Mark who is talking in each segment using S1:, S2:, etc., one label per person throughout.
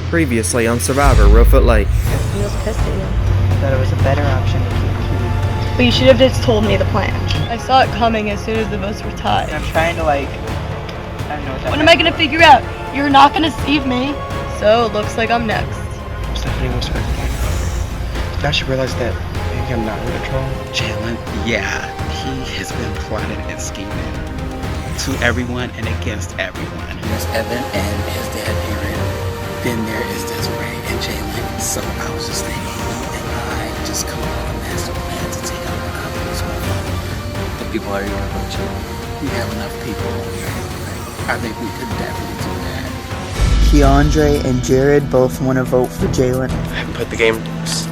S1: Previously on Survivor Reelfoot Lake.
S2: He was pissed at you. I thought it was a better option to keep Keith.
S3: But you should have just told me the plan. I saw it coming as soon as the votes were tied.
S2: I'm trying to I don't know what that
S3: When am I gonna figure out? You're not gonna deceive me. So it looks like I'm next.
S4: Stephanie was right. Now she realized that maybe I'm not in control.
S5: Jalen, yeah, he has been plotting and scheming to everyone and against everyone. There's Evan and his dad Aaron. Then there is Desiree and Jalen. So I was just thinking, and I just come up with a master plan to take out the others.
S6: The people are you gonna vote to?
S5: We have enough people. I think we could definitely do that.
S7: Keandre and Jared both want to vote for Jalen.
S4: I haven't played the game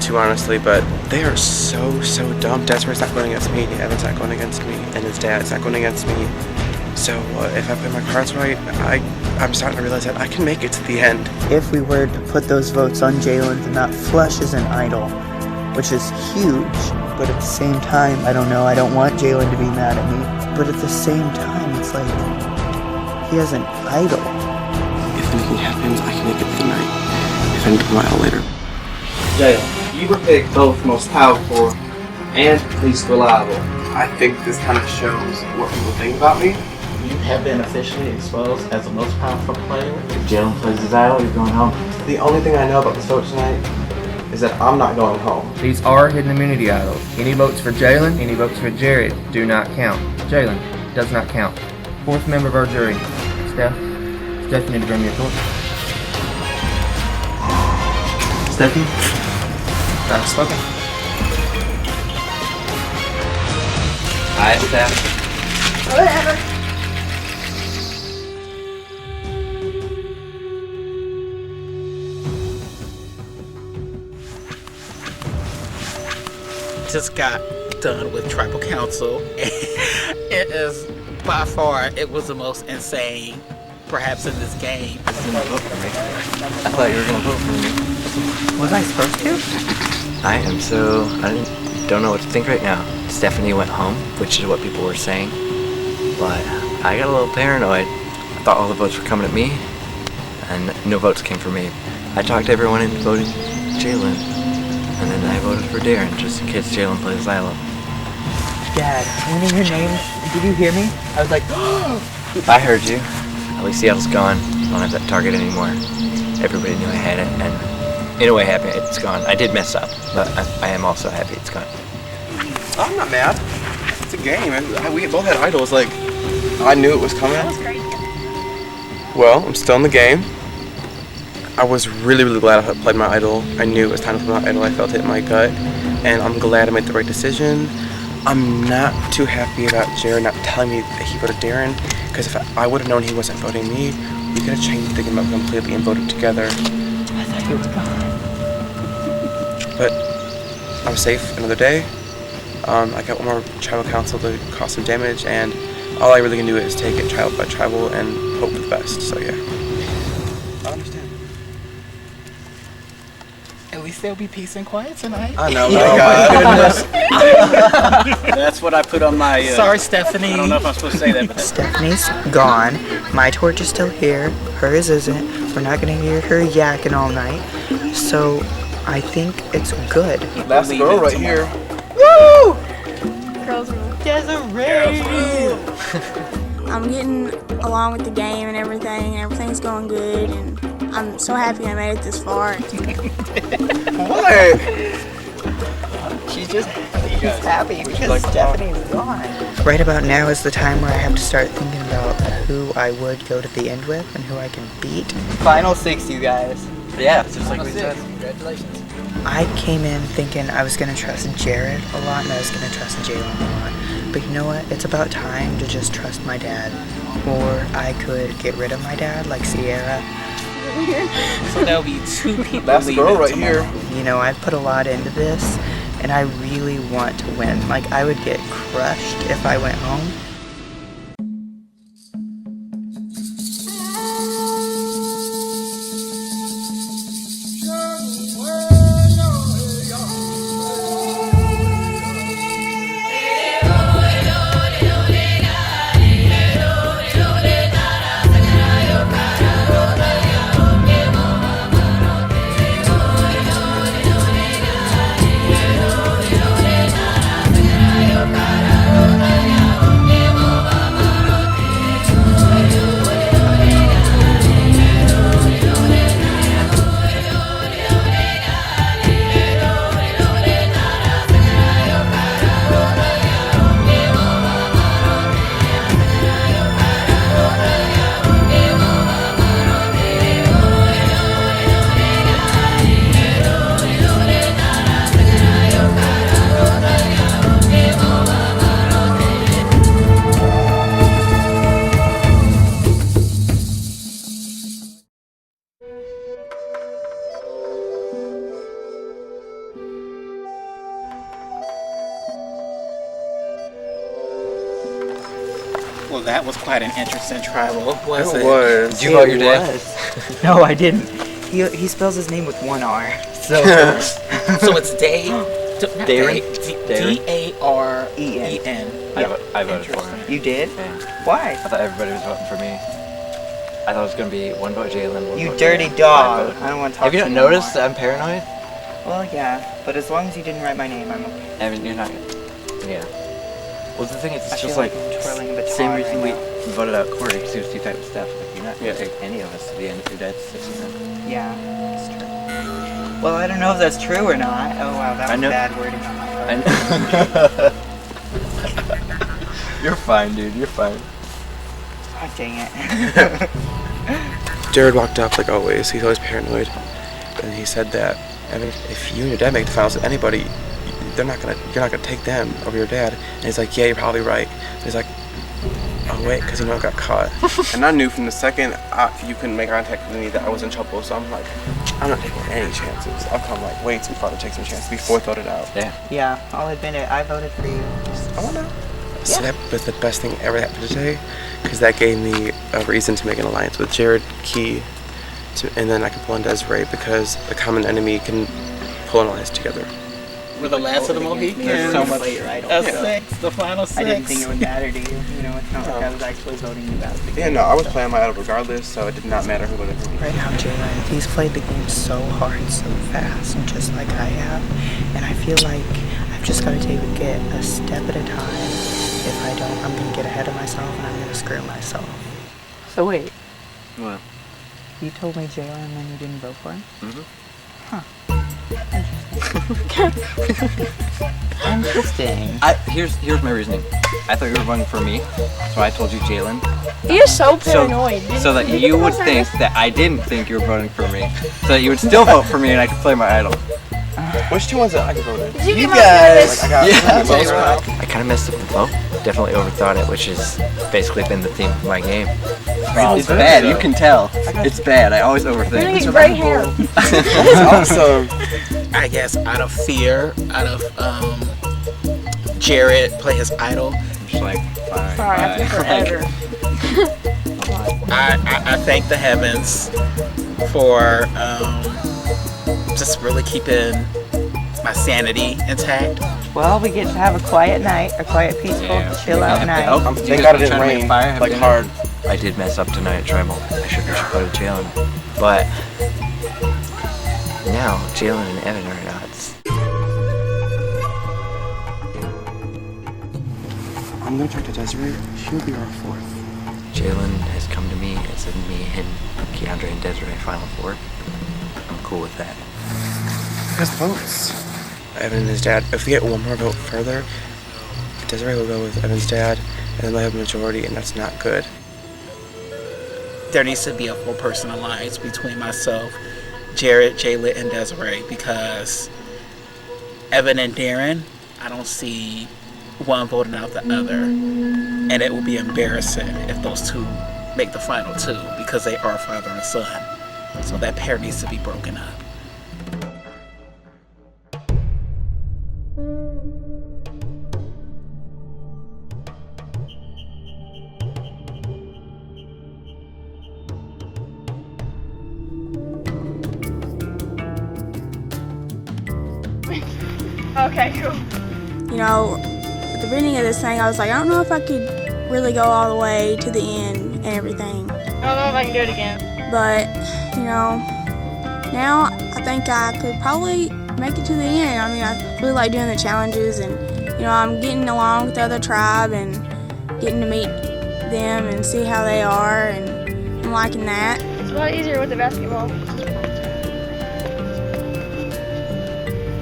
S4: too honestly, but they are so dumb. Desiree's not going against me, Evan's not going against me, and his dad's not going against me. So if I play my cards right, I'm starting to realize that I can make it to the end.
S7: If we were to put those votes on Jalen, then that flushes an idol, which is huge. But at the same time, I don't know, I don't want Jalen to be mad at me. But at the same time, it's like, he has an idol.
S4: If anything happens, I can make it through the night. If anything, I'll out later.
S1: Jalen, you were picked both most powerful and least reliable.
S4: I think this kind of shows what people think about me.
S6: You have been officially exposed as the most powerful player. If Jalen plays his idol, you're going home.
S4: The only thing I know about this vote tonight is that I'm not going home.
S1: These are hidden immunity idols. Any votes for Jalen, any votes for Jared do not count. Jalen does not count. Fourth member of our jury, Steph, you need to bring me a torch. Stephanie? That's spoken. Alright, Steph.
S3: Whatever.
S5: Just got done with tribal council. It is by far, it was the most insane, perhaps in this game.
S6: I thought you were going to vote for me.
S2: Was I supposed to?
S6: I don't know what to think right now. Stephanie went home, which is what people were saying. But I got a little paranoid. I thought all the votes were coming at me, and no votes came for me. I talked everyone into voting Jalen, and then I voted for Darren, just in case Jalen plays Lilo.
S7: Dad, when I hear your name, did you hear me? I was like,
S6: I heard you. At least Seattle's gone. I don't have that target anymore. Everybody knew I had it, and in a way happy it's gone. I did mess up, but I am also happy it's gone.
S4: I'm not mad. It's a game, and we both had idols. Like, I knew it was coming. Well, I'm still in the game. I was really glad I played my idol. I knew it was time to play my idol. I felt it in my gut, and I'm glad I made the right decision. I'm not too happy about Jared not telling me that he voted Darren, because if I would have known he wasn't voting me, we could have changed the game up completely and voted together.
S7: I thought you were gone.
S4: But I'm safe another day. I got one more tribal council to cause some damage, and all I really can do is take it tribal by tribal and hope for the best. So yeah, I understand.
S5: At least there'll be peace and quiet tonight.
S4: I know.
S8: My goodness. That's what I put on my.
S5: Sorry, Stephanie.
S8: I don't know if I'm supposed to say that, but
S7: Stephanie's gone. My torch is still here. Hers isn't. We're not gonna hear her yakking all night. So I think it's good.
S4: That's the girl right here.
S3: Woo! Girls rule. Desiree.
S9: I'm getting along with the game and everything's going good, and I'm so happy I made it this far.
S4: What?
S7: She's happy because Stephanie's gone. Right about now is the time where I have to start thinking about who I would go to the end with and who I can beat.
S2: Final 6, you guys.
S6: Yeah, just like we said.
S2: Congratulations.
S7: I came in thinking I was going to trust Jared a lot and I was going to trust Jalen a lot. But you know what? It's about time to just trust my dad. Or I could get rid of my dad like Sierra.
S5: So there'll be 2 people
S4: That's the
S5: leaving
S4: girl right
S5: tomorrow.
S4: here.
S7: You know, I've put a lot into this and I really want to win. Like, I would get crushed if I went home.
S5: that was quite an interesting tribal, was it?
S4: It was.
S6: Did you vote your dad?
S2: Was. No, I didn't. He spells his name with one R. So
S5: So it's Day.
S6: Darren?
S5: D-A-R-E-N.
S6: I voted for him.
S2: you did?
S6: Yeah.
S2: Why?
S6: I thought everybody was voting for me. I thought it was gonna be one vote Jalen, one
S2: You
S6: vote
S2: dirty
S6: Darren,
S2: dog.
S6: five vote.
S2: I don't want to talk
S6: Have you
S2: to
S6: not
S2: you
S6: noticed
S2: anymore.
S6: that I'm paranoid?
S2: Well, yeah, but as long as you didn't write my name, I'm okay.
S6: I mean, you're not. Yeah. Well, the thing is,
S2: I
S6: it's
S2: feel
S6: just like
S2: I'm twirling a baton
S6: same reason
S2: right
S6: we
S2: now.
S6: voted out Corey because he was too tight with Steph. Like, you're not gonna take any of us to the end if your dad's 6%.
S2: Yeah, that's true. Well, I don't know if that's true or not. Oh wow, that
S6: I
S2: was
S6: know-
S2: bad wording on my part.
S6: You're fine, dude. You're fine.
S2: God dang it.
S4: Jared walked up like always. He's always paranoid, and he said that if you and your dad make the finals with anybody, you're not gonna take them over your dad. And he's like, yeah, you're probably right. And he's like, oh wait, because I got caught. And I knew from the second you couldn't make contact with me that I was in trouble. So I'm like, I'm not taking any chances. I've come like way too far to take some chances before I thought it out.
S6: Yeah.
S2: Yeah, I'll admit it. I voted for you.
S4: I want to. So that was the best thing ever happened today, because that gave me a reason to make an alliance with Jared, Key, and then I could pull in Desiree, because the common enemy can pull an alliance together.
S5: We're the last of the Mohicans.
S2: There's so much later, I don't
S5: A
S2: know.
S5: six, the final six.
S2: I didn't think it would matter to you. You know, it's not like I was actually voting you out.
S4: Yeah, no, I was playing my idol regardless, so it did not matter who voted for me.
S7: Right now, Jalen, he's played the game so hard, so fast, just like I have. And I feel like I've just got to take it a step at a time. If I don't, I'm going to get ahead of myself and I'm going to screw myself.
S2: So wait,
S6: Well.
S2: you told me Jalen and then you didn't vote for him? Interesting.
S6: Here's my reasoning. I thought you were voting for me, so I told you Jalen.
S3: You're so paranoid.
S6: So that you would think that I didn't think you were voting for me, so that you would still vote for me and I could play my idol.
S4: Which two ones that I could vote in?
S3: You
S2: guys.
S4: Like, I got
S6: I kind of messed up the vote. Definitely overthought it, which has basically been the theme of my game. It's bad. You can tell. It's bad. I always overthink.
S3: You're gray hair.
S4: awesome.
S5: I guess out of fear, out of Jared play his idol.
S6: I'm just like, fine.
S3: Sorry, I took forever.
S5: I thank the heavens for just really keeping my sanity intact.
S2: Well, we get to have a quiet night, a quiet, peaceful, chill out night.
S4: Thank God it didn't rain, like hard.
S6: I did mess up tonight at Tribal. I should have voted Jalen. But now, Jalen and Evan are at odds.
S4: I'm gonna talk to Desiree. She'll be our fourth.
S6: Jalen has come to me and said me, him, Keandre, and Desiree final four. I'm cool with that.
S4: Because votes. Evan and his dad. If we get one more vote further, Desiree will go with Evan's dad, and then they'll have a majority, and that's not good.
S5: There needs to be a four-person alliance between myself, Jared, Jayla, and Desiree, because Evan and Darren, I don't see one voting out the other, and it will be embarrassing if those two make the final two, because they are father and son. So that pair needs to be broken up.
S3: Okay, cool.
S9: You know, at the beginning of this thing, I was like, I don't know if I could really go all the way to the end and everything.
S3: I don't know if I can do it again.
S9: But, you know, now I think I could probably make it to the end. I mean, I really like doing the challenges, and, you know, I'm getting along with the other tribe and getting to meet them and see how they are, and I'm liking that.
S3: It's a lot easier with the basketball.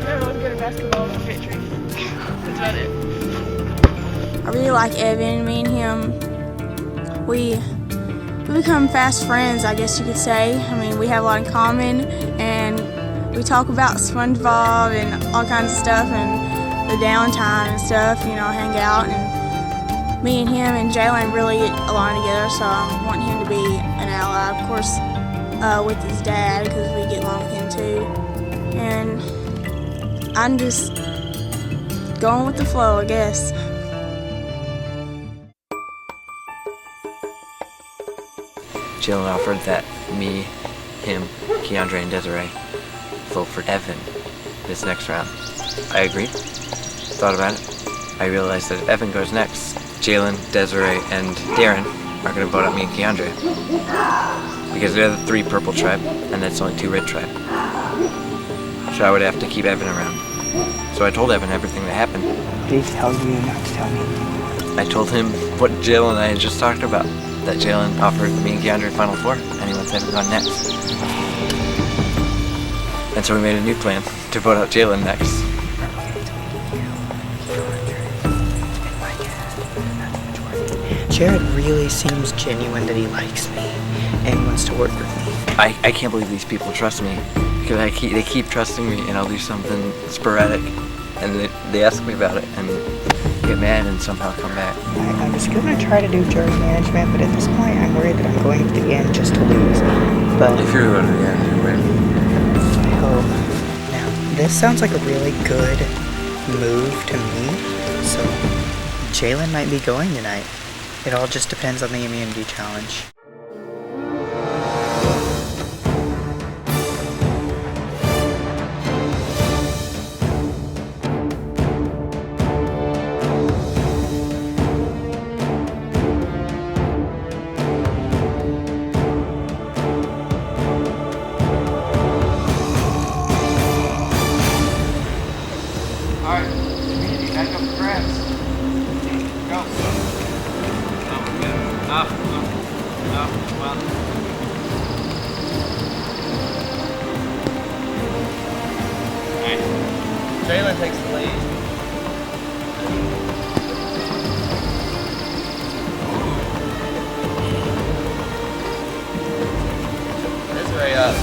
S3: I don't know what's good at basketball than pictures. That's about it.
S9: I really like Evan. Me and him, we become fast friends, I guess you could say. I mean, we have a lot in common, and we talk about SpongeBob and all kinds of stuff, and the downtime and stuff, you know, hang out. And me and him and Jalen really get along together, so I want him to be an ally, of course, with his dad, because we get along with him too. And I'm just going with the flow, I guess.
S6: Jalen offered that me, him, Keandre, and Desiree vote for Evan this next round. I agreed, thought about it. I realized that if Evan goes next, Jalen, Desiree, and Darren are going to vote out me and Keandre. Because they're the 3 purple tribe, and that's only 2 red tribe. So I would have to keep Evan around. So I told Evan everything that happened.
S2: Did he tell you not to tell me?
S6: I told him what Jalen and I had just talked about. That Jalen offered me and Keandre Final Four, and he wants Evan gone next. And so we made a new plan to vote out Jalen next.
S2: Jared really seems genuine that he likes me and wants to work with me.
S6: I can't believe these people trust me, because they keep trusting me, and I'll do something sporadic, and they ask me about it and get mad and somehow come back.
S2: I was gonna try to do jury management, but at this point I'm worried that I'm going to the end just to lose. But
S6: If you're going to the end, you're winning.
S2: I hope. Now, this sounds like a really good move to me, so Jalen might be going tonight. It all just depends on the immunity challenge.
S1: Jalen takes the lead. Desiree up.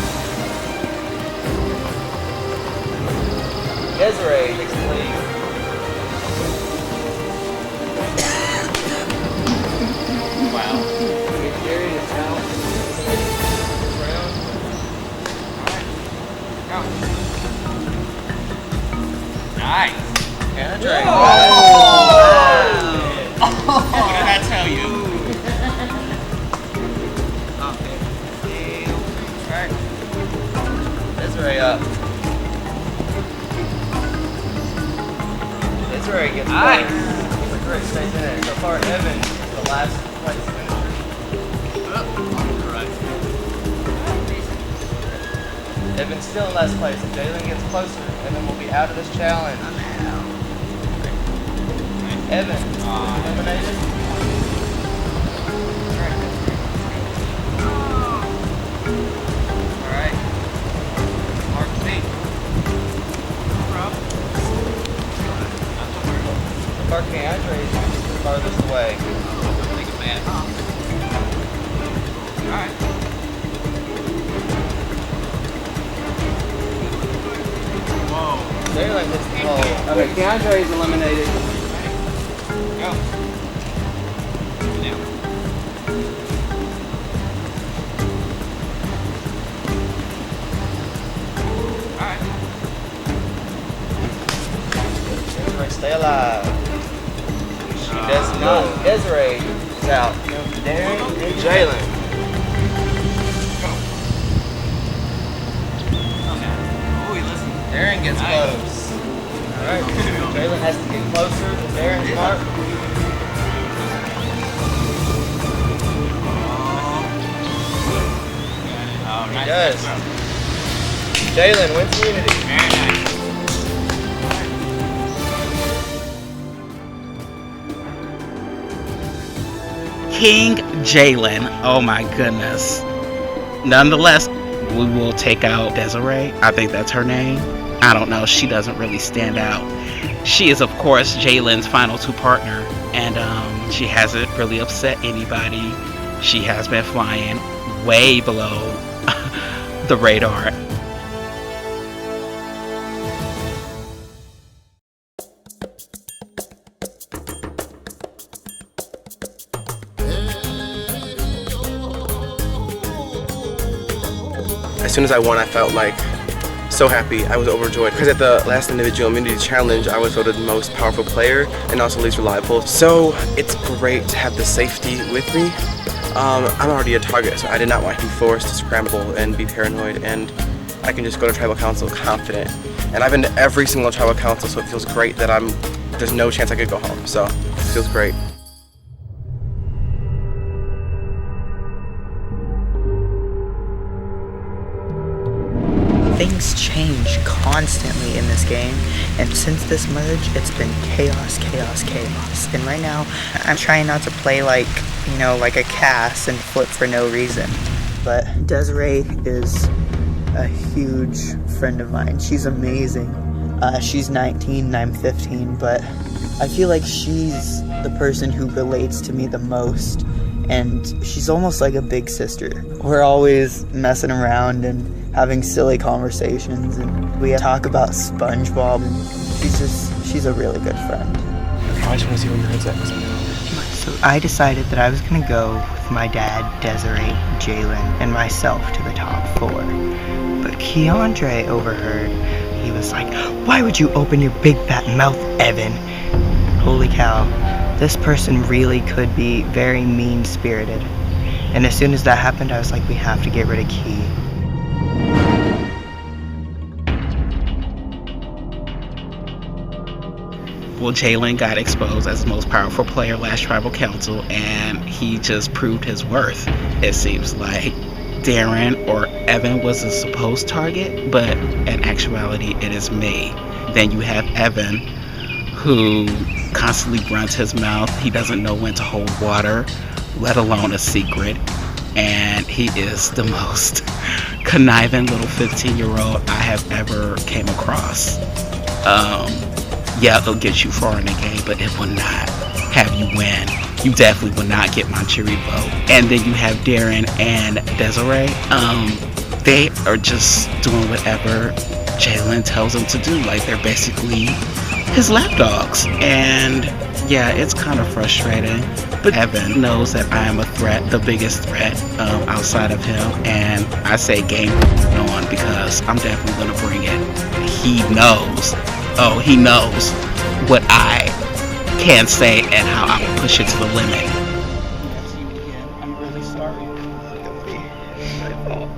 S1: Desiree takes the lead. Wow. Get Jerry to count this round. Alright, go. Nice. Keandre.
S5: What did I tell you?
S1: Alright. Desiree up. Desiree gets nice. Desiree stays in it. So far, Evan is the last place finisher. Evan's still in last place. If Jalen gets closer, Evan will be out of this challenge. Evan, eliminated. Alright. Mark B. Mark Keandre is farthest away. Alright. Jalen hits the hole. Okay, Keandre is eliminated. Go. Down. Alright. Desiree, stay alive. She does not. Desiree is out. Darren and Jalen. Darren gets close. Alright, Jalen has to get closer to Darren's mark. He does. Jalen wins immunity. Very nice.
S5: King Jalen. Oh my goodness. Nonetheless, we will take out Desiree. I think that's her name. I don't know. She doesn't really stand out. She is, of course, Jalen's final 2 partner, and she hasn't really upset anybody. She has been flying way below the radar.
S4: As soon as I won, I felt like so happy. I was overjoyed because at the last individual immunity challenge, I was voted the most powerful player and also least reliable. So it's great to have the safety with me. I'm already a target, so I did not want to be forced to scramble and be paranoid, and I can just go to tribal council confident. And I've been to every single tribal council, so it feels great that there's no chance I could go home. So it feels great.
S2: Things change constantly in this game, and since this merge, it's been chaos, chaos, chaos. And right now, I'm trying not to play like a Cass and flip for no reason. But VyridaCZE is a huge friend of mine. She's amazing. She's 19 and I'm 15, but I feel like she's the person who relates to me the most, and she's almost like a big sister. We're always messing around and having silly conversations, and we talk about SpongeBob, and she's a really good friend.
S4: I just want to see where your head's at.
S2: So I decided that I was gonna go with my dad, Desiree, Jalen, and myself to the top 4. But Keandre overheard. He was like, "Why would you open your big fat mouth, Evan?" Holy cow, this person really could be very mean-spirited. And as soon as that happened, I was like, we have to get rid of Key.
S5: Well, Jalen got exposed as the most powerful player last tribal council, and he just proved his worth. It seems like Darren or Evan was a supposed target, but in actuality, it is me. Then you have Evan, who constantly runs his mouth. He doesn't know when to hold water, let alone a secret. And he is the most conniving little 15-year-old I have ever came across. Yeah, it'll get you far in the game, but it will not have you win. You definitely will not get my jury vote. And then you have Darren and Desiree. They are just doing whatever Jalen tells them to do. Like, they're basically his lapdogs. And yeah, it's kind of frustrating. But Evan knows that I am a threat, the biggest threat outside of him. And I say game on because I'm definitely going to bring it. He knows. Oh, he knows what I can say and how I will push it to the limit.
S2: That's you again. I'm really sorry. Don't be. It's my fault.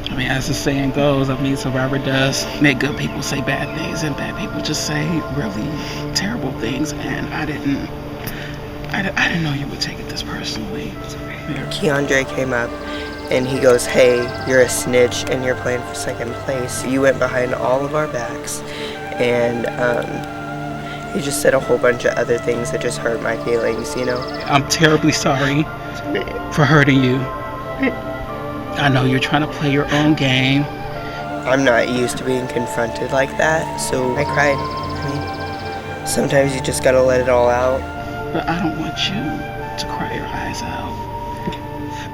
S5: I mean, as the saying goes, Survivor does make good people say bad things, and bad people just say really terrible things. And I didn't know you would take it this personally.
S2: Keandre came up and he goes, "Hey, you're a snitch and you're playing for second place. You went behind all of our backs." And he just said a whole bunch of other things that just hurt my feelings,
S5: I'm terribly sorry for hurting you. I know you're trying to play your own game.
S2: I'm not used to being confronted like that, so I cried. I mean, sometimes you just gotta let it all out.
S5: But I don't want you to cry your eyes out.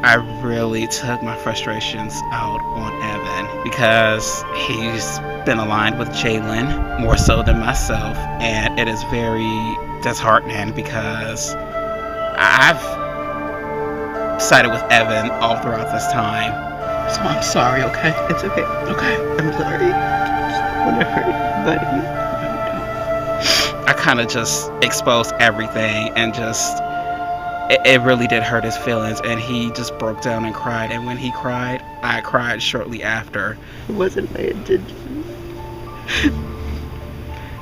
S5: I really took my frustrations out on Evan because he's been aligned with Jalen more so than myself, and it is very disheartening because I've sided with Evan all throughout this time. So I'm sorry, okay?
S2: It's okay.
S5: Okay.
S2: I'm sorry. I just don't want to hurt anybody.
S5: I kind of just exposed everything and just it really did hurt his feelings, and he just broke down and cried. And when he cried, I cried shortly after.
S2: It wasn't my intention.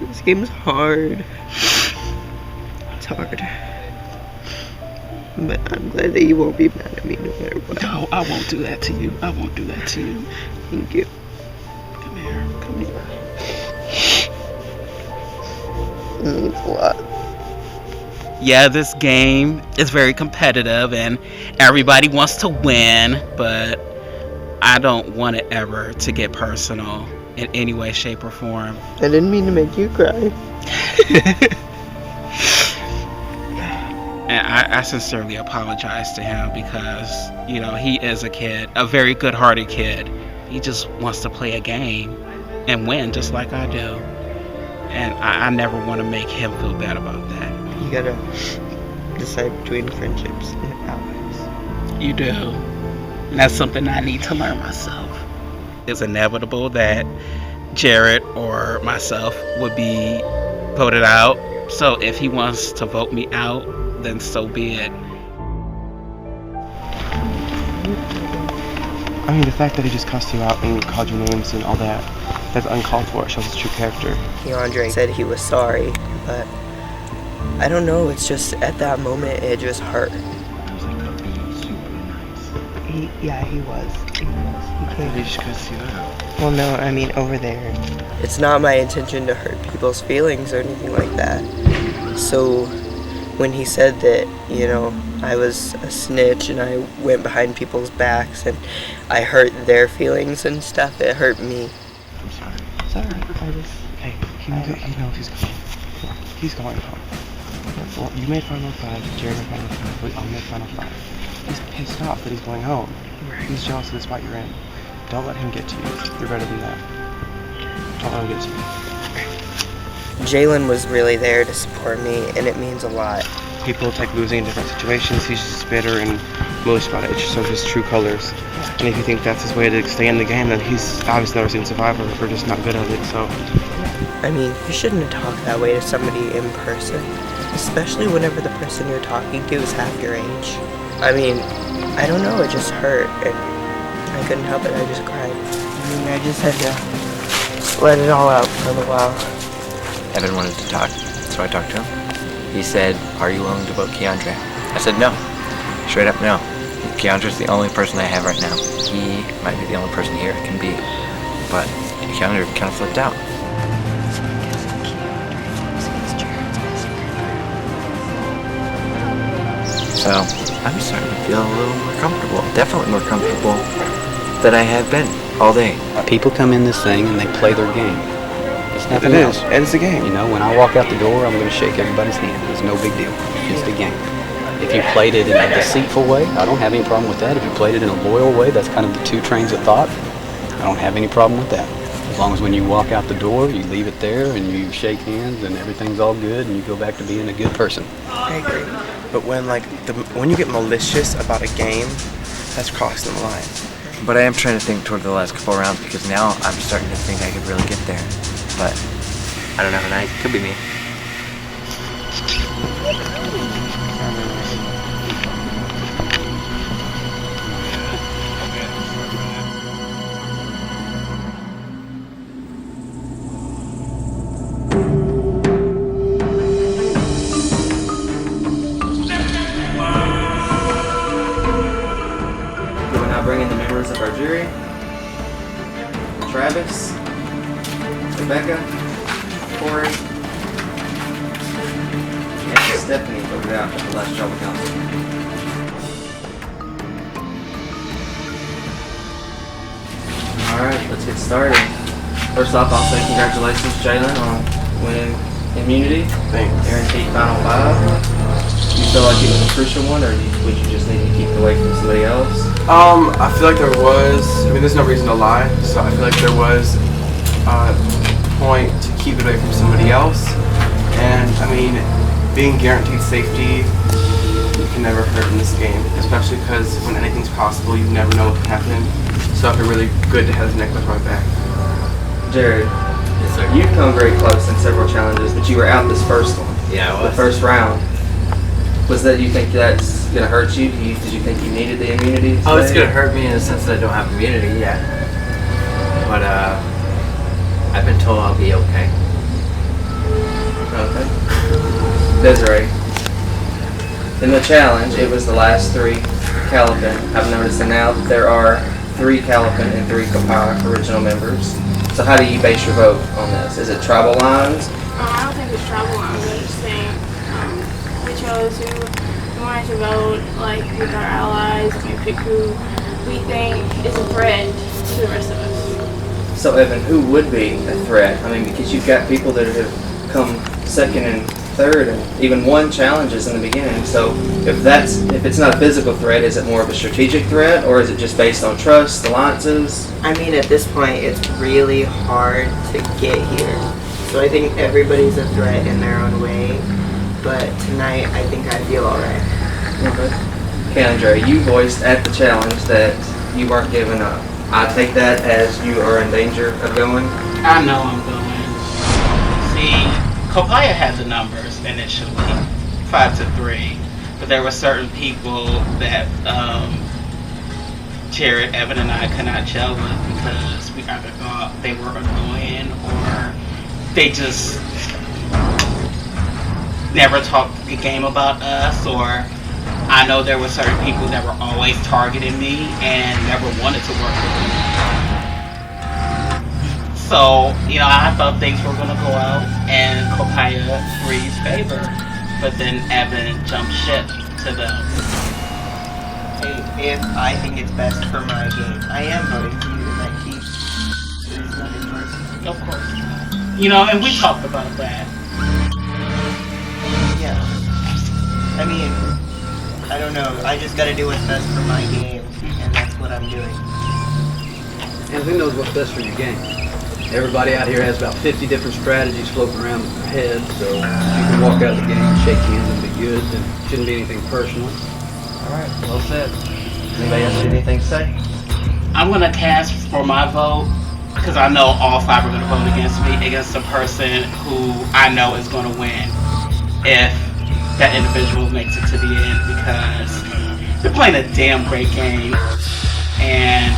S2: This game's hard. It's hard. But I'm glad that you won't be mad at me no matter what.
S5: No, I won't do that to you. I won't do that to you.
S2: Thank you.
S5: Come here.
S2: Come here. It means a lot.
S5: Yeah, this game is very competitive and everybody wants to win, but I don't want it ever to get personal in any way, shape, or form.
S2: I didn't mean to make you cry.
S5: And I sincerely apologize to him because, he is a kid, a very good-hearted kid. He just wants to play a game and win just like I do. And I never want to make him feel bad about that.
S2: You gotta decide between friendships and allies.
S5: You do. And that's something I need to learn myself. It's inevitable that Jared or myself would be voted out. So if he wants to vote me out, then so be it.
S4: I mean, the fact that he just cussed you out and called you names and all that, that's uncalled for. It shows his true character.
S7: Keandre said he was sorry, but I don't know, it's just at that moment it just hurt. He was.
S4: He just cussed you out.
S7: Well, no, I mean over there. It's not my intention to hurt people's feelings or anything like that. So when he said that, you know, I was a snitch and I went behind people's backs and I hurt their feelings and stuff, it hurt me.
S4: I'm sorry.
S7: It's alright,
S4: Hey, he knows he's going. He's going home. Well, you made Final Five, Jared made Final Five, we all made Final Five. He's pissed off that he's going home. He's jealous of the spot you're in. Don't let him get to you. You're better than that. Don't let him get to you.
S7: Jalen was really there to support me, and it means a lot.
S4: People take losing in different situations. He's just bitter and malicious about it. It just shows his true colors. And if you think that's his way to stay in the game, then he's obviously never seen Survivor or just not good at it, so.
S7: I mean, you shouldn't have talked that way to somebody in person, especially whenever the person you're talking to is half your age. I mean, I don't know, it just hurt, and I couldn't help it, I just cried. I mean, I just had to let it all out for a little while.
S6: Evan wanted to talk, so I talked to him. He said, "Are you willing to vote Keandre?" I said no. Straight up no. Keandre's the only person I have right now. He might be the only person here it can be. But Keandre kind of flipped out. So I'm starting to feel a little more comfortable. Definitely more comfortable than I have been all day.
S10: People come in this thing and they play their game. It's nothing
S4: It
S10: else.
S4: is. And it's a game.
S10: You know, when I walk out the door, I'm going to shake everybody's hand. It's no big deal. It's the game. If you played it in a deceitful way, I don't have any problem with that. If you played it in a loyal way, that's kind of the two trains of thought. I don't have any problem with that. As long as when you walk out the door, you leave it there and you shake hands and everything's all good and you go back to being a good person.
S7: I agree.
S4: But when you get malicious about a game, that's crossing the line.
S6: But I am trying to think toward the last couple rounds because now I'm starting to think I could really get there. But I don't know, tonight. Could be me.
S1: We will now bring in the members of our jury. Travis, Rebecca, Corey, and Stephanie voted out at the last Tribal Council. Alright, let's get started. First off, I'll say congratulations, Jalen, on winning immunity.
S4: Thanks.
S1: Guaranteed Final Five. You feel like it was a crucial one, or would you just need to keep it away from somebody else?
S4: I feel like there was, there's no reason to lie, so I feel like there was a point to keep it away from somebody else. And, being guaranteed safety, you can never hurt in this game, especially because when anything's possible, you never know what can happen. So I feel really good to have the necklace right back.
S1: Jared,
S6: Yes, sir.
S1: you've come very close in several challenges, but you were out this first one.
S6: Yeah, I
S1: The
S6: was.
S1: first round. Was that, you think that's going to hurt you? Did you think you needed the immunity?
S6: Oh, it's
S1: today?
S6: gonna hurt me in the sense that I don't have immunity yet. But I've been told I'll be okay.
S1: Okay. Desiree, in the challenge, it was the last three Calipan. I've noticed that now there are 3 Calipan and 3 Kapai original members. So how do you base your vote on this? Is it tribal lines?
S9: I don't think it's trouble. I just think we chose who we wanted to vote, like with our allies, and we pick who we think is a threat to the rest of us.
S1: So Evan, who would be a threat? Because you've got people that have come second and third and even won challenges in the beginning. So if it's not a physical threat, is it more of a strategic threat, or is it just based on trust, alliances?
S7: At this point, it's really hard to get here. So I think everybody's a threat in their own way. But tonight, I think I feel alright.
S1: Okay. Keandre, you voiced at the challenge that you weren't given up. I take that as you are in danger of going.
S5: I know I'm going. See, Copaya had the numbers initially, 5-3, but there were certain people that Jared, Evan, and I could not gel with because we either thought they were annoying or they just never talked a game about us, or I know there were certain people that were always targeting me and never wanted to work with me. So, I thought things were going to go out in Copaya 3's favor, but then Evan jumped ship to them.
S2: Hey, if I think it's best for my game, I am voting for you, and that keeps nothing personal.
S5: Of course. And we talked about that.
S2: Yeah. I mean, I don't know. I just gotta do what's best for my game, and that's what I'm doing.
S11: And who knows what's best for your game? Everybody out here has about 50 different strategies floating around in their head, so you can walk out of the game, shake hands, and be good. It shouldn't be anything personal.
S1: Alright, well said. Anybody else have anything to say?
S5: I'm going to cast for my vote because I know all 5 are going to vote against me, against the person who I know is going to win if that individual makes it to the end, because they're playing a damn great game and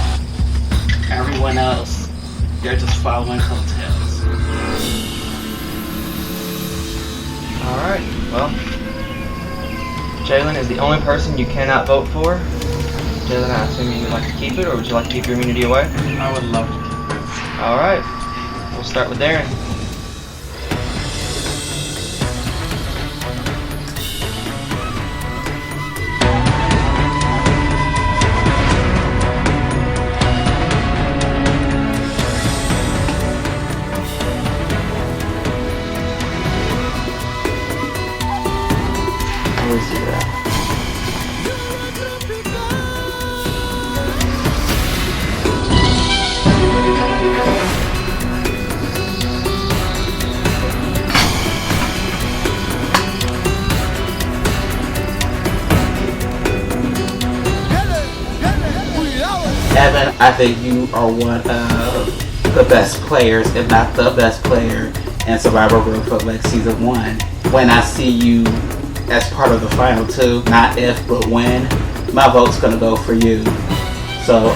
S5: everyone else, they're just following coattails.
S1: Alright, well, Jalen is the only person you cannot vote for. Jalen, I assume you would like to keep it, or would you like to keep your immunity away?
S5: I would love to.
S1: Alright, we'll start with Darren.
S5: Evan, I think you are one of the best players, if not the best player, in Surviving Reelfoot Lake Season 1. When I see you as part of the final 2, not if, but when, my vote's gonna go for you. So,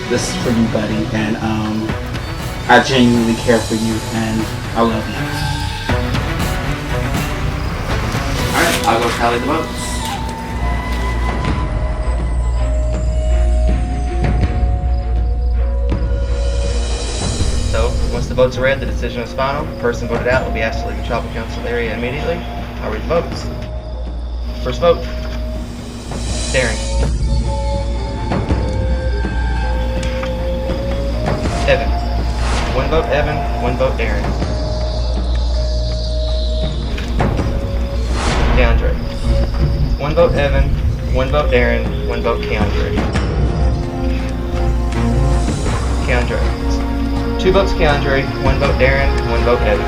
S5: this is for you, buddy, and I genuinely care for you, and I love you.
S1: Alright, I'll go tally the votes. So, once the votes are read, the decision is final. The person voted out will be asked to leave the tribal council area immediately. I'll read the votes. First vote, Darren. Evan. 1 vote Evan, 1 vote Darren. Keandre. 1 vote Evan, 1 vote Darren, 1 vote Keandre. Keandre. 2 votes Keandre, 1 vote Darren, 1 vote Evan.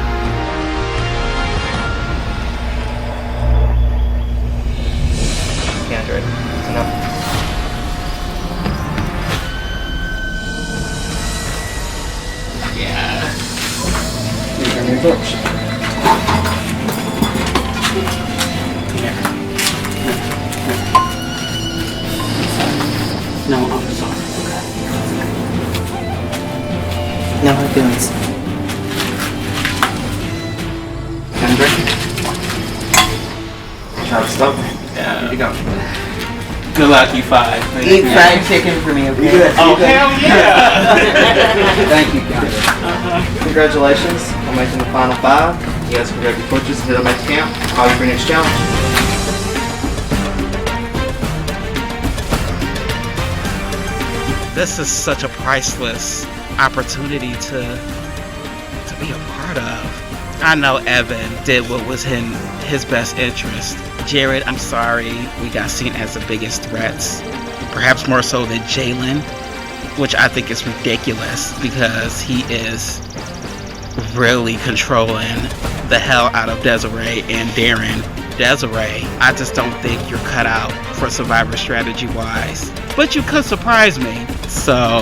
S1: Keandre, that's enough.
S5: Yeah.
S1: These are your books.
S5: No, I'm sorry.
S2: No hard feelings.
S1: Keandre. Try to stop.
S5: Yeah.
S1: Here you go.
S5: Good luck, you 5.
S2: Eat fried chicken for me, okay?
S1: good.
S5: Oh, hell yeah!
S11: Thank you, Keandre.
S1: Congratulations on making the final 5. You guys can grab your torches and hit them at the camp. Call you for your next challenge.
S5: This is such a priceless opportunity to be a part of. I know Evan did what was in his best interest. Jared, I'm sorry, we got seen as the biggest threats, perhaps more so than Jalen, which I think is ridiculous because he is really controlling the hell out of Desiree and Darren Desiree, I just don't think you're cut out for Survivor strategy-wise. But you could surprise me. So,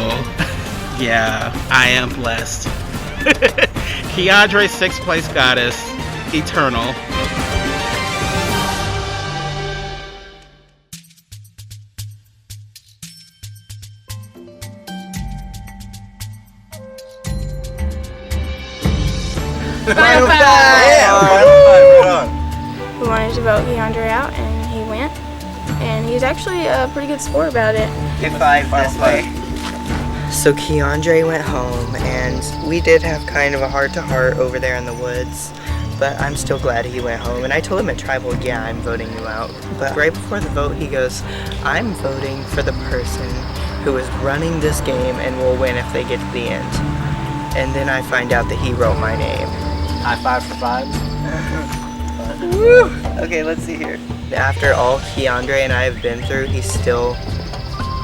S5: yeah, I am blessed. Keandre, 6th place goddess, eternal.
S9: Final
S6: Yeah,
S9: We wanted to vote Keandre out, and he went. And he was actually a pretty good sport about it.
S2: Get 5 this way. So Keandre went home, and we did have kind of a heart-to-heart over there in the woods. But I'm still glad he went home. And I told him at Tribal, yeah, I'm voting you out. But right before the vote, he goes, I'm voting for the person who is running this game and will win if they get to the end. And then I find out that he wrote my name.
S8: High five for 5.
S2: Woo! Okay, let's see here. After all Keandre and I have been through, he still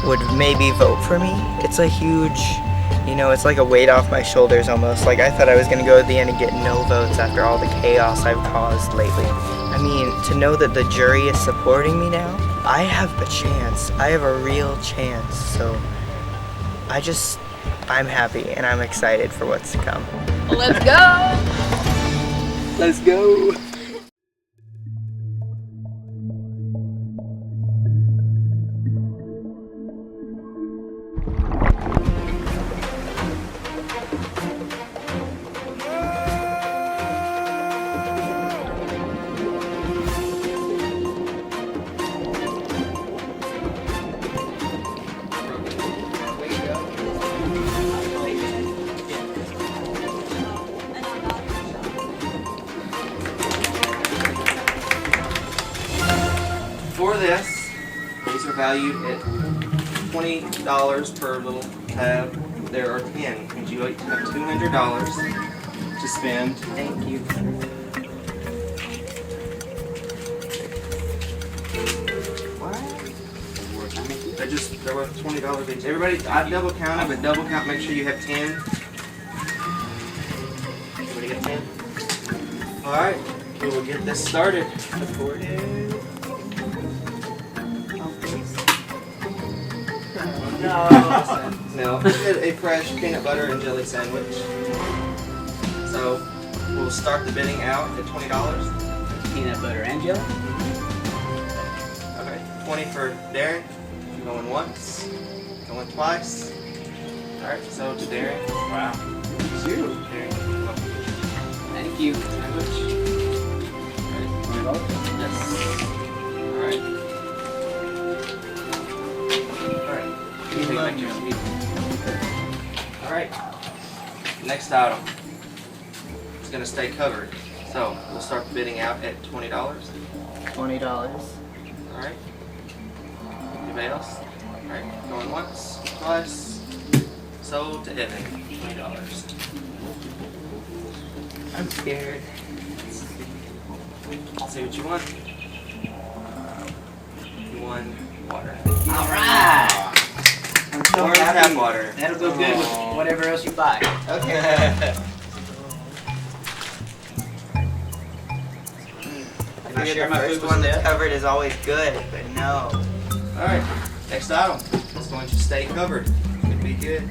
S2: would maybe vote for me. It's a huge, it's like a weight off my shoulders almost. Like I thought I was gonna go to the end and get no votes after all the chaos I've caused lately. I mean, to know that the jury is supporting me now, I have a chance. I have a real chance. So I'm happy and I'm excited for what's to come.
S3: Let's go!
S2: Let's go!
S1: For this, these are valued at $20 per little tab. There are 10, and you have $200 to spend.
S2: Thank you.
S1: They're worth $20 each. Everybody, I've double counted, but double count, make sure you have 10. Everybody get 10? Alright, we will get this started. No, get a fresh peanut butter and jelly sandwich. So we'll start the bidding out at $20.
S8: Peanut butter and jelly?
S1: Okay, 20 for Darren. Going once, going twice. Alright, so to Darren.
S8: Wow.
S1: It's you. Darren, welcome.
S8: Thank you.
S1: Sandwich. Ready? Yes. Alright. Alright, next item. It's going to stay covered. So, we'll start bidding out at $20.
S2: $20.
S1: Alright. Anybody else? Alright, going once, twice. Sold to Evan, $20.
S2: I'm scared.
S1: I'll see what you want. You won water.
S8: Alright!
S2: I'm so
S1: Orange
S2: happy.
S1: tap water.
S8: That'll go good with whatever else you buy.
S2: Okay.
S8: Can I
S2: figured
S8: share
S2: the
S8: my
S2: first
S8: food
S2: one
S8: with
S2: that's
S8: Deb?
S2: covered is always good, but no.
S1: Alright, next item. It's going to stay covered. Could be good.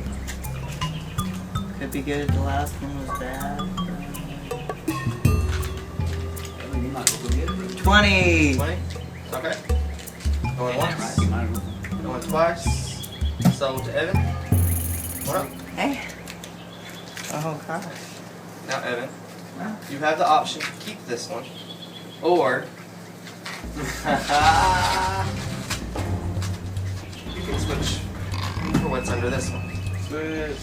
S2: Could be good if the last one was bad. 20!
S1: 20? Okay. Going once. Going twice. Sold to Evan. What up?
S2: Hey. Oh gosh.
S1: Now Evan, you have the option to keep this one, or you can switch for what's under this one. Switch.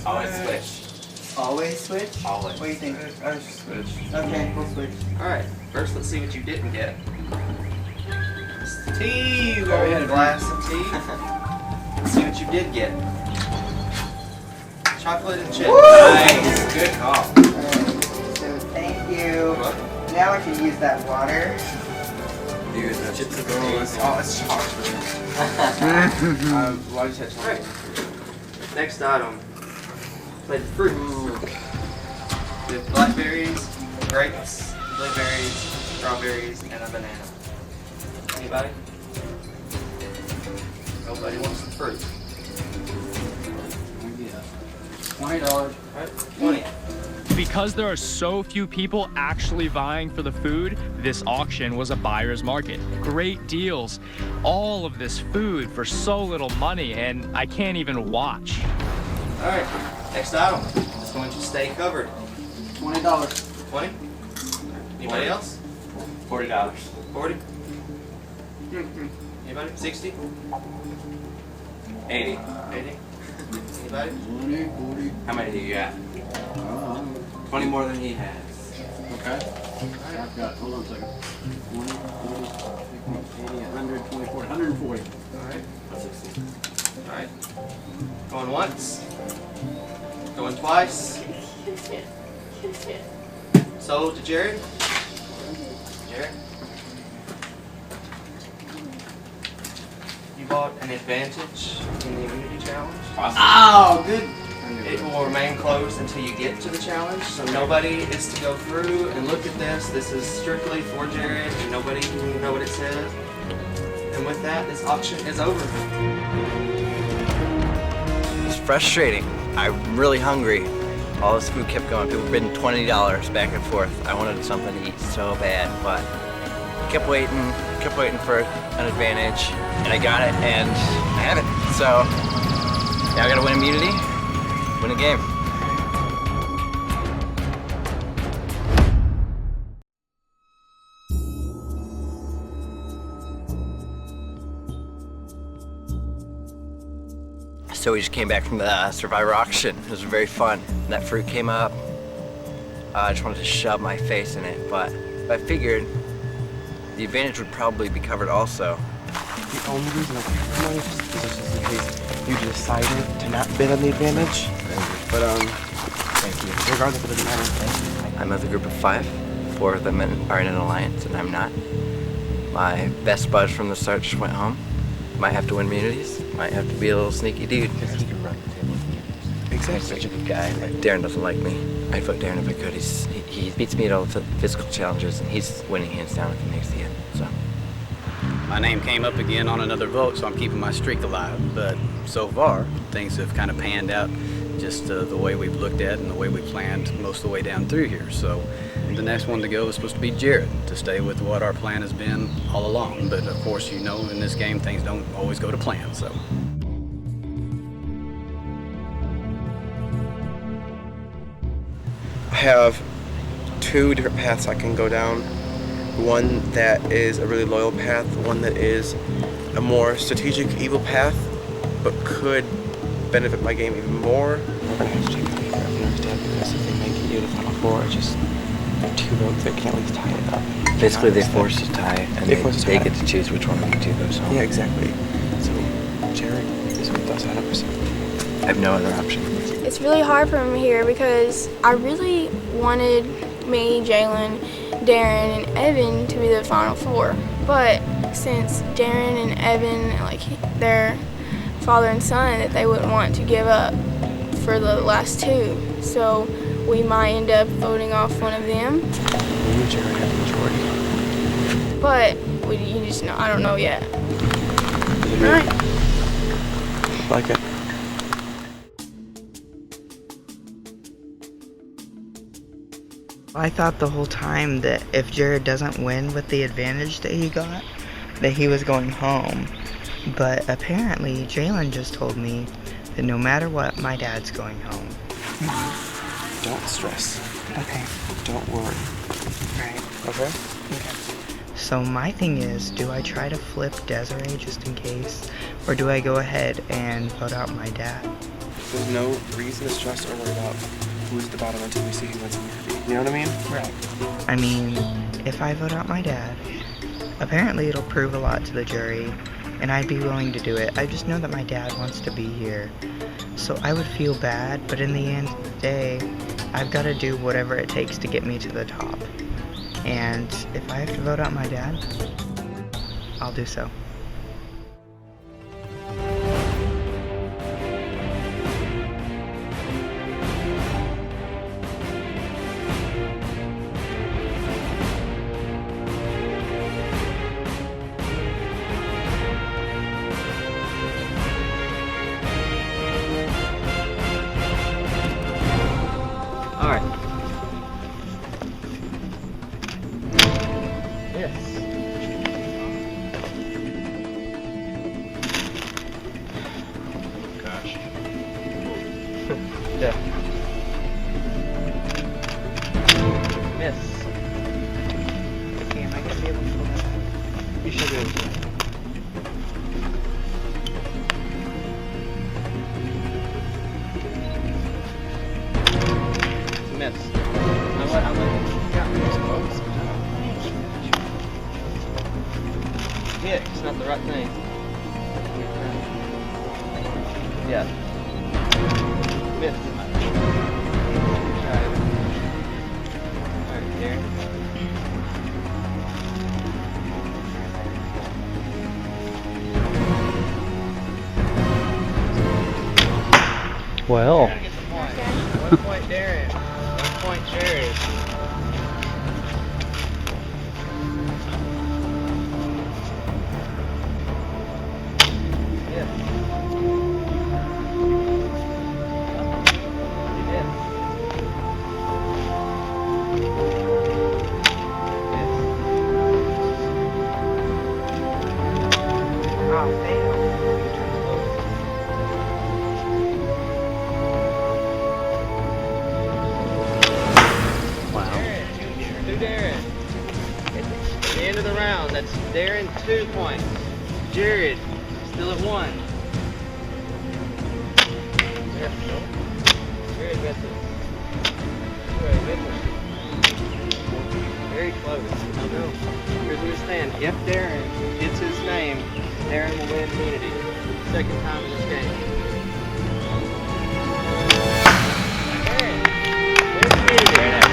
S1: Always switch.
S2: Always switch?
S1: Always.
S2: What do you think?
S1: Switch.
S2: Okay, we'll switch.
S1: Alright, first let's see what you didn't get.
S8: Tea!
S1: Go ahead, a glass of tea. Let's see what you did get. Chocolate and chips. Nice. Good call.
S2: Alright, so thank you. Now I can use that water.
S1: Dude, that chips are gross. Oh, it's chocolate. Why did you say chocolate? Right. Next item. Played fruits. We have blackberries, grapes, blueberries, strawberries, and a banana. Anybody? Nobody wants the fruit.
S11: $20.
S1: Right? 20.
S12: Because there are so few people actually vying for the food, this auction was a buyer's market. Great deals. All of this food for so little money, and I can't even watch.
S1: All right, next item is going to stay covered.
S11: $20.
S1: 20? Anybody else?
S6: $40.
S1: 40? Anybody? 60?
S6: 80.
S1: 80? Anybody?
S11: 20, 40.
S6: How many do you got? 20 more than he has.
S11: Okay. I've got, hold on a second. 20, 40, 50, 80, 100, 20, 40, 140.
S1: Alright. Alright. Going once. Going twice. Sold to Jared. Jared. You bought an advantage in the immunity challenge.
S11: Oh, good.
S1: It will remain closed until you get to the challenge, so nobody is to go through and look at this. This is strictly for Jared, and nobody can even know what it says. And with that, this auction is over.
S6: It's frustrating. I'm really hungry. All this food kept going. People bidding $20 back and forth. I wanted something to eat so bad, but kept waiting for an advantage, and I got it, and I have it. So now I gotta win immunity, win a game. So we just came back from the Survivor auction. It was very fun. That fruit came up. I just wanted to shove my face in it, but I figured the advantage would probably be covered also.
S4: The only reason I have money is just in case you decided to not bid on the advantage. But
S6: Thank you.
S4: regardless, it doesn't matter.
S6: I'm of the group of 5. 4 of them are in an alliance, and I'm not. My best bud from the start just went home. Might have to win immunities. Might have to be a little sneaky dude.
S4: Because he can run the table. Exactly.
S6: He's such a good guy. Darren doesn't like me. I'd vote Darren if I could. He beats me at all the physical challenges, and he's winning hands down if he makes the end. So.
S10: My name came up again on another vote, so I'm keeping my streak alive. But so far, things have kind of panned out just the way we've looked at and the way we planned most of the way down through here. So the next one to go is supposed to be Jared, to stay with what our plan has been all along. But of course, you know, in this game, things don't always go to plan, so.
S4: I have 2 different paths I can go down. One that is a really loyal path, one that is a more strategic evil path, but could benefit my game even more. We're gonna have to take a leave of understand, because if they make it to the final 4, it's just 2 votes that can at least tie it up.
S6: Basically, they force a tie, and they get to choose which one of you 2 goes home.
S4: Yeah, exactly. So, Jared is with us 100%.
S6: I have no other option.
S9: It's really hard for me here because I really wanted me, Jalen, Darren, and Evan to be the final 4. But since Darren and Evan, like, they're father and son, that they wouldn't want to give up for the last 2. So we might end up voting off one of them.
S4: You and Jared have the majority.
S9: But you just know, I don't know yet.
S4: All right. Like it.
S2: I thought the whole time that if Jared doesn't win with the advantage that he got, that he was going home. But apparently, Jalen just told me that no matter what, my dad's going home.
S4: Don't stress.
S2: Okay.
S4: Don't worry.
S2: Right.
S4: Okay?
S2: Okay. So my thing is, do I try to flip Desiree just in case? Or do I go ahead and vote out my dad?
S4: There's no reason to stress or worry about who's at the bottom until we see who wins immunity. You know what I mean?
S2: Right. I mean, if I vote out my dad, apparently it'll prove a lot to the jury, and I'd be willing to do it. I just know that my dad wants to be here. So I would feel bad, but in the end of the day, I've got to do whatever it takes to get me to the top. And if I have to vote out my dad, I'll do so.
S1: Steph. Miss.
S2: Okay, am I gonna be able to pull that back?
S1: You should be able to. Miss. I'm hit. It's not the right thing. Yeah. Miss. Alright, there.
S10: Well,
S1: 1 point Darren. 1 point Jared. That's Darren 2 points. Jared still at 1. Jared got this. Very close. No. Here's where we stand. If Darren gets his name, Darren will win immunity. Second time in this game. Darren, win immunity.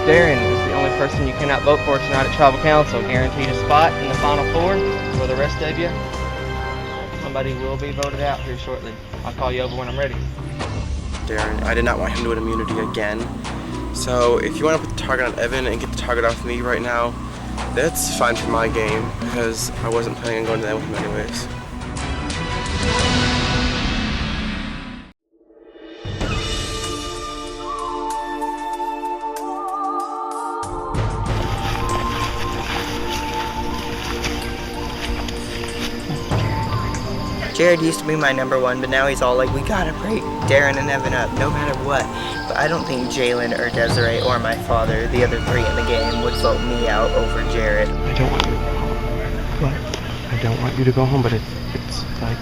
S1: Darren is the only person you cannot vote for tonight at Tribal Council. Guaranteed a spot in the Final Four. For the rest of you, somebody will be voted out here shortly. I'll call you over when I'm ready.
S4: Darren, I did not want him to win immunity again. So if you want to put the target on Evan and get the target off me right now, that's fine for my game because I wasn't planning on going to that with him anyways.
S2: Jared used to be my #1, but now he's all like, we gotta break Darren and Evan up, no matter what. But I don't think Jalen or Desiree or my father, the other 3 in the game, would vote me out over Jared.
S4: I don't want you to go home. What? I don't want you to go home, but it's like...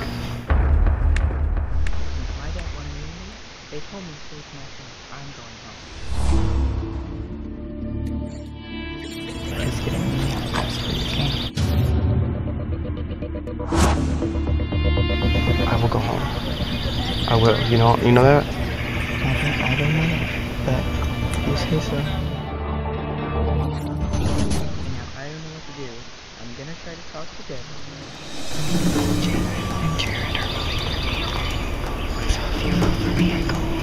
S2: My dad wanted me, they told me to take my phone. I'm going home. Just getting me out of this game.
S4: I will go home. I will. You know that?
S2: I don't know, but you say so. Now, I don't know what to do. I'm gonna try to talk to Devin. Jalen and Jared are voting for me, okay? So if you vote for me, I go home.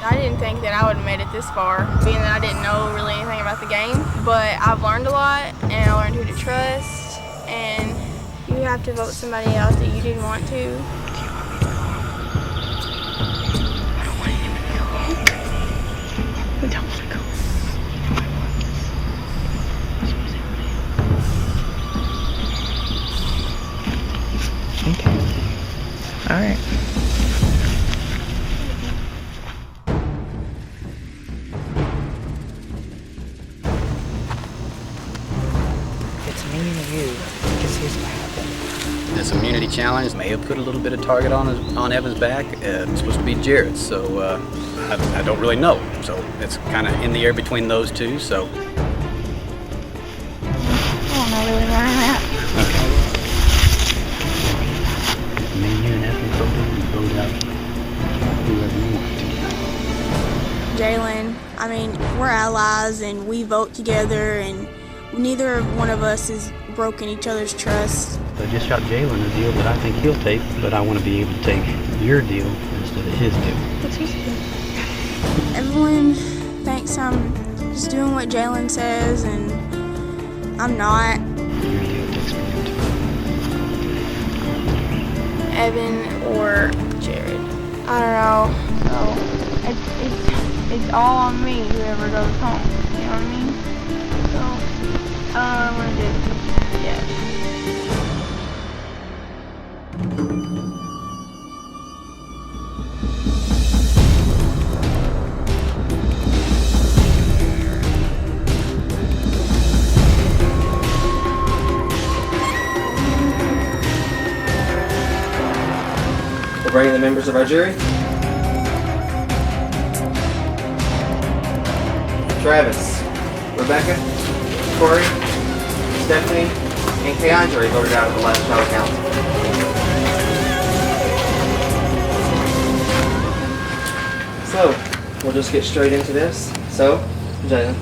S9: I didn't think that I would have made it this far, being that I didn't know really anything about the game. But I've learned a lot, and I learned who to trust, and you have to vote somebody else that you didn't want to.
S2: I don't want him to go home. I don't want to go. Okay. Alright.
S10: This immunity challenge may have put a little bit of target on Evan's back. It's supposed to be Jared's, so I don't really know. So it's kind of in the air between those two. So
S9: I don't know really where I'm at.
S10: okay. Me, you, and Evan vote out whoever you want to.
S9: Jalen, I mean, we're allies and we vote together, and neither one of us has broken each other's trust.
S10: So I just shot Jalen a deal that I think he'll take, but I want to be able to take your deal instead of his deal.
S9: What's his deal? Everyone thinks I'm just doing what Jalen says, and I'm not.
S10: Your deal takes me into
S9: Evan or Jared. I don't know. So it's all on me, whoever goes home. You know what I mean? So I don't know what I'm gonna do. Yeah.
S1: We're bringing the members of our jury. Travis, Rebecca, Corey, Stephanie, and Keandre voted out of the last trial council. So, we'll just get straight into this. So, Jalen,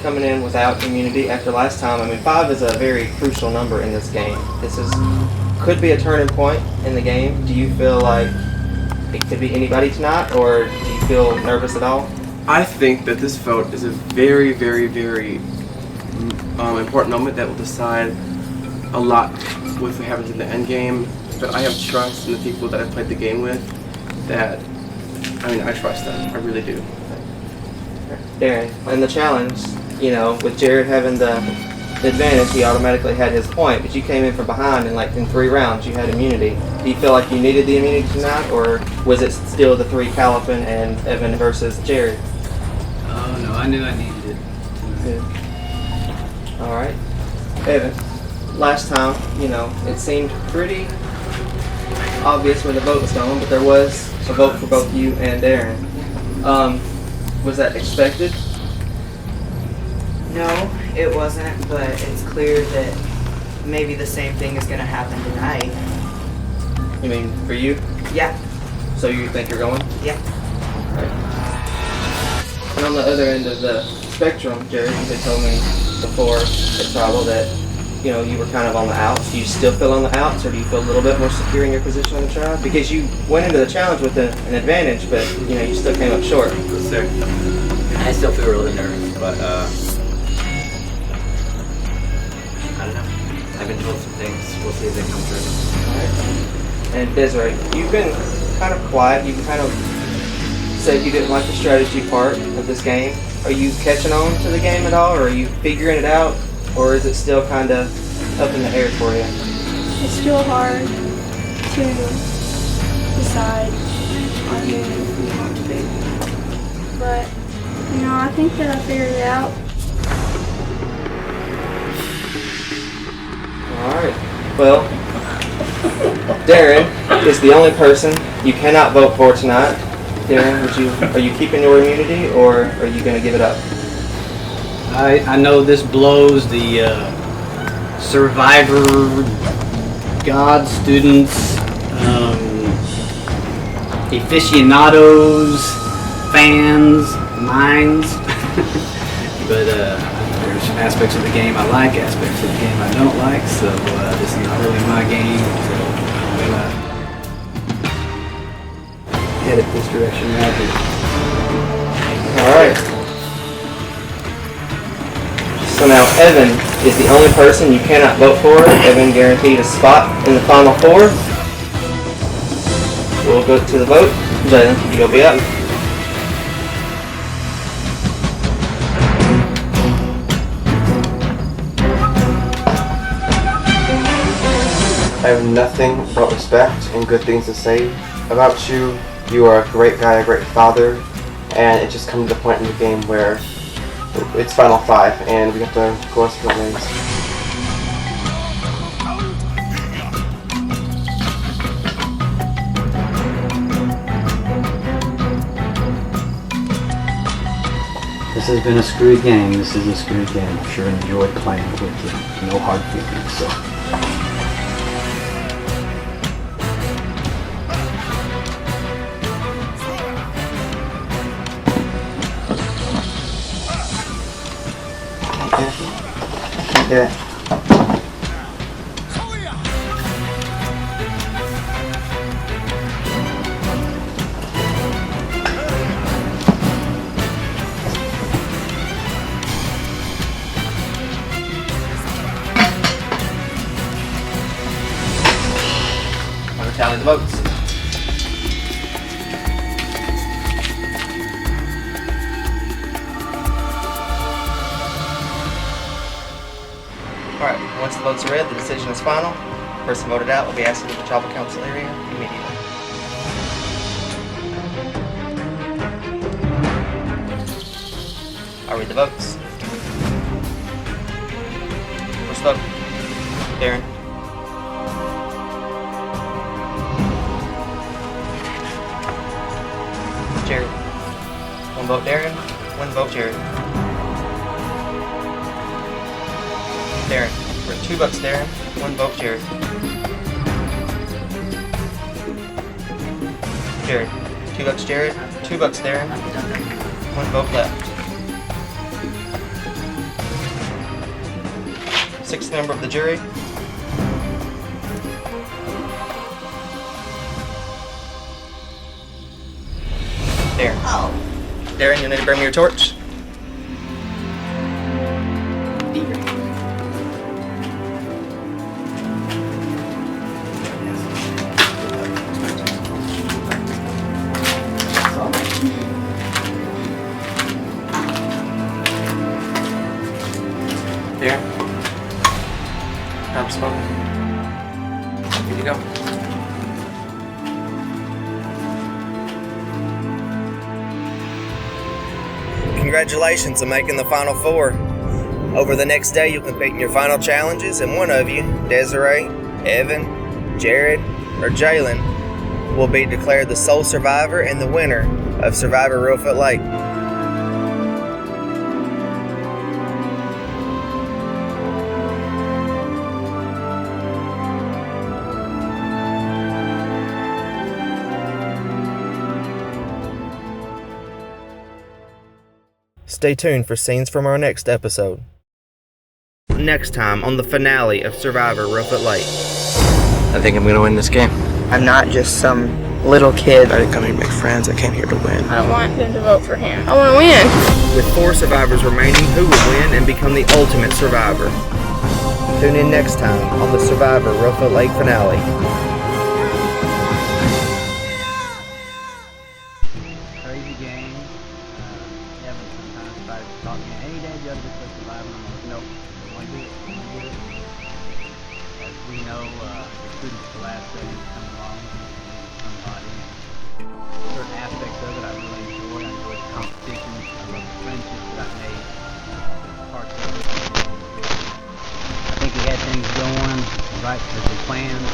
S1: coming in without immunity after last time, I mean, 5 is a very crucial number in this game. This could be a turning point in the game. Do you feel like it could be anybody tonight, or do you feel nervous at all?
S4: I think that this vote is a very, very, very important moment that will decide a lot with what happens in the end game. But I have trust in the people that I've played the game with. That, I mean, I trust them. I really do.
S1: Darren, in the challenge, you know, with Jared having the advantage, he automatically had his point, but you came in from behind and like in 3 rounds you had immunity. Do you feel like you needed the immunity tonight, or was it still the 3 Calipin and Evan versus Jared?
S11: Oh no, I knew I needed it.
S1: Yeah. All right. Evan, last time, you know, it seemed pretty obvious where the vote was going, but there was a vote for both you and Darren. Was that expected?
S2: No, it wasn't, but it's clear that maybe the same thing is going to happen tonight.
S1: You mean for you?
S2: Yeah.
S1: So you think you're going?
S2: Yeah.
S1: Right. And on the other end of the spectrum, Jared, you had told me before the trial that, you know, you were kind of on the outs. Do you still feel on the outs, or do you feel a little bit more secure in your position on the trial? Because you went into the challenge with an advantage, but, you know, you still came up short.
S6: I still feel really nervous, but I don't know. I've been told some things. We'll see if they come through.
S1: Right. And Desiree, you've been kind of quiet. You kind of said you didn't like the strategy part of this game. Are you catching on to the game at all, or are you figuring it out, or is it still kind of up in the air for you?
S9: It's still hard to decide on who you want to be. But, you know, I think that I figured it out.
S1: Alright. Well, Darren is the only person you cannot vote for tonight. Darren, are you keeping your immunity, or are you going to give it up?
S11: I know this blows the Survivor God students, aficionados, fans, minds, but there's aspects of the game I like, aspects of the game I don't like, so this is not really my game, so I'm gonna head it this direction right here.
S1: Alright. So now Evan is the only person you cannot vote for. Evan guaranteed a spot in the final 4. We'll go to the vote. Jalen, you'll be up.
S4: I have nothing but respect and good things to say about you. You are a great guy, a great father, and it just comes to the point in the game where it's final 5 and we have to go our separate ways.
S10: This has been a screwed game. This is a screwed game. I'm sure enjoyed playing with you. No hard feelings, so.
S1: Yeah. Tally the votes. Alright, once the votes are read, the decision is final. The person voted out will be asked to leave the tribal council area immediately. I'll read the votes. First vote, Darren. Jared. One vote Darren, one vote Jared. Darren. For 2 votes Darren, 1 vote Jared. Jared. 2 votes Jared, 2 votes Darren, 1 vote left. 6th member of the jury. Darren. Oh. Darren, you'll need to bring me your torch. Darren. Time to smoke. Here you go. Congratulations on making the Final Four. Over the next day, you'll compete in your final challenges, and one of you, Desiree, Evan, Jared, or Jalen, will be declared the sole survivor and the winner of Surviving Reelfoot Lake. Stay tuned for scenes from our next episode. Next time on the finale of Survivor Reelfoot Lake.
S6: I think I'm gonna win this game.
S2: I'm not just some little kid.
S4: I didn't come here to make friends. I came here to win.
S9: I don't want them to vote for him. I want to win.
S1: With 4 survivors remaining, who will win and become the ultimate survivor? Tune in next time on the Survivor Reelfoot Lake finale.
S11: Crazy game. Evan sometimes started to talk to me, hey Dad, you ought to just go surviving. I'm like, nope, I want to do it. I want to do it. As we know, recruiting at the last second is coming along with somebody. Certain aspects of it I really enjoy. I enjoy the competition. I love the friendships that I've made. Parts of it. I think we had things going right as we planned.